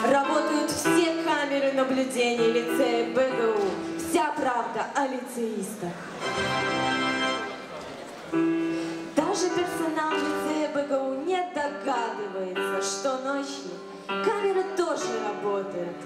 Работают все камеры наблюдения лицея БГУ. Вся правда о лицеистах. Даже персонал лицея БГУ не догадывается, что ночью камера тоже работает.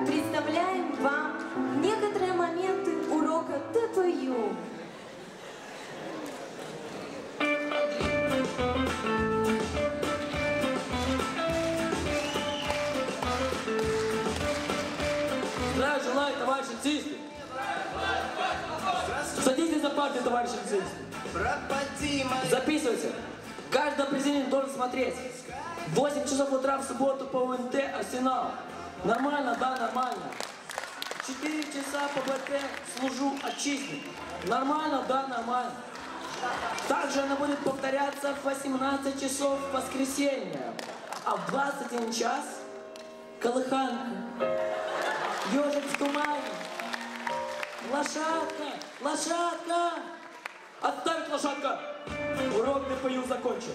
Представляем вам некоторые моменты урока ТПЮ. Здравия желаю, товарищи лицеисты! Садитесь за парты, товарищи лицеисты! Записывайте! Каждый определение должен смотреть. 8 часов утра в субботу по УНТ «Арсенал». Нормально, да, нормально. 4 часа по БТ служу очистник. Нормально, да, нормально. Также она будет повторяться в 18 часов в воскресенье. А в 21 час колыханка. Ежик в тумане. Лошадка! Лошадка! Отставить, лошадка! Урок ТПЮ закончен.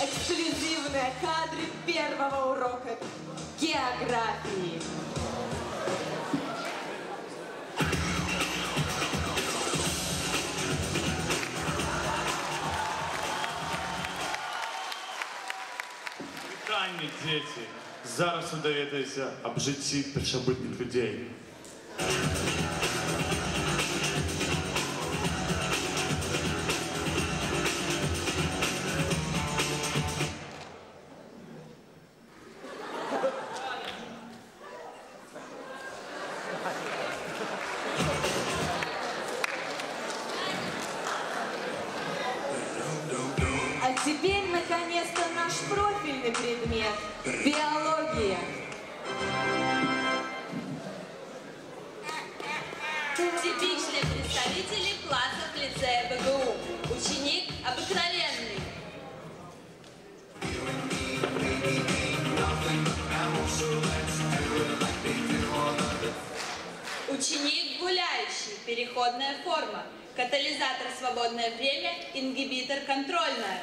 Эксклюзивные кадры первого урока географии. Вітання, діти! Зараз ви довідаєтеся об житті першобитних людей. А теперь, наконец-то, наш профильный предмет – биология. Типичные представители классов лицея БГУ. Ученик обыкновенный. Ученик гуляющий. Переходная форма. Катализатор свободное время, ингибитор контрольное.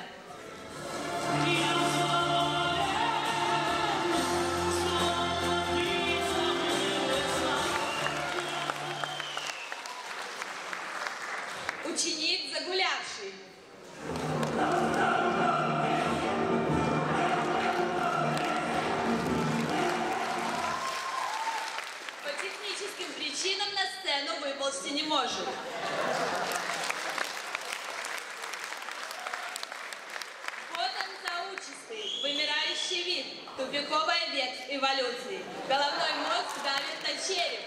Ученик загулявший. По техническим причинам на сцену выползти не может. Вот он заучистый, вымирающий вид, тупиковая ветвь эволюции. Головной мозг давит на череп.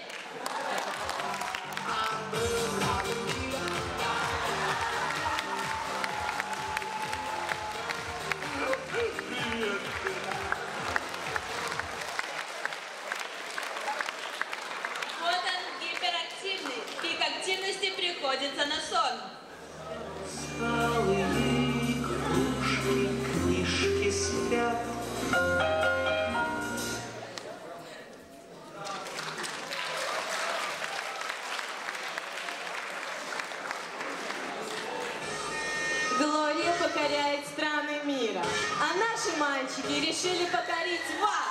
Вот он гиперактивный, пик активности приходится на сон. Алые кружки, книжки спят. Глория покоряет страны мира, а наши мальчики решили покорить вас.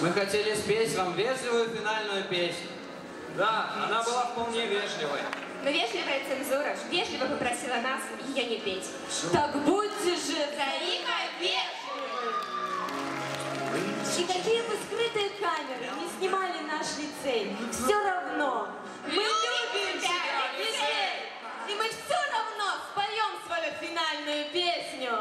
Мы хотели спеть вам вежливую финальную песню. Да, она была вполне вежливой. Но вежливая цензура вежливо попросила нас ее не петь. Так будьте же Зарина вежливой! И какие бы скрытые камеры не снимали наш лицей, все равно мы любим тебя, лицей! И мы все равно споем свою финальную песню.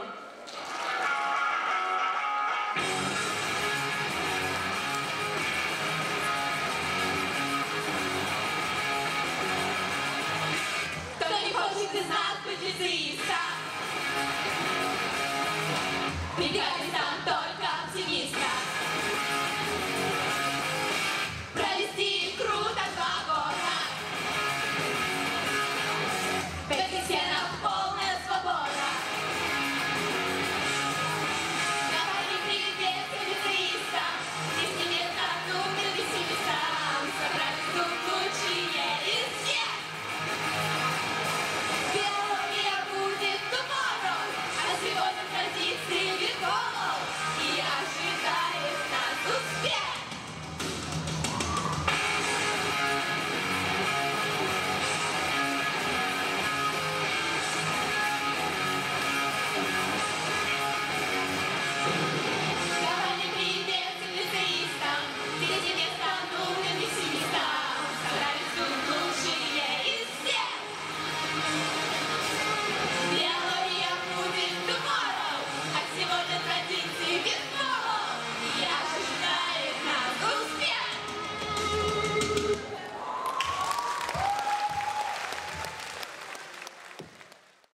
Кто не хочет из нас быть лицеиста? Прибегай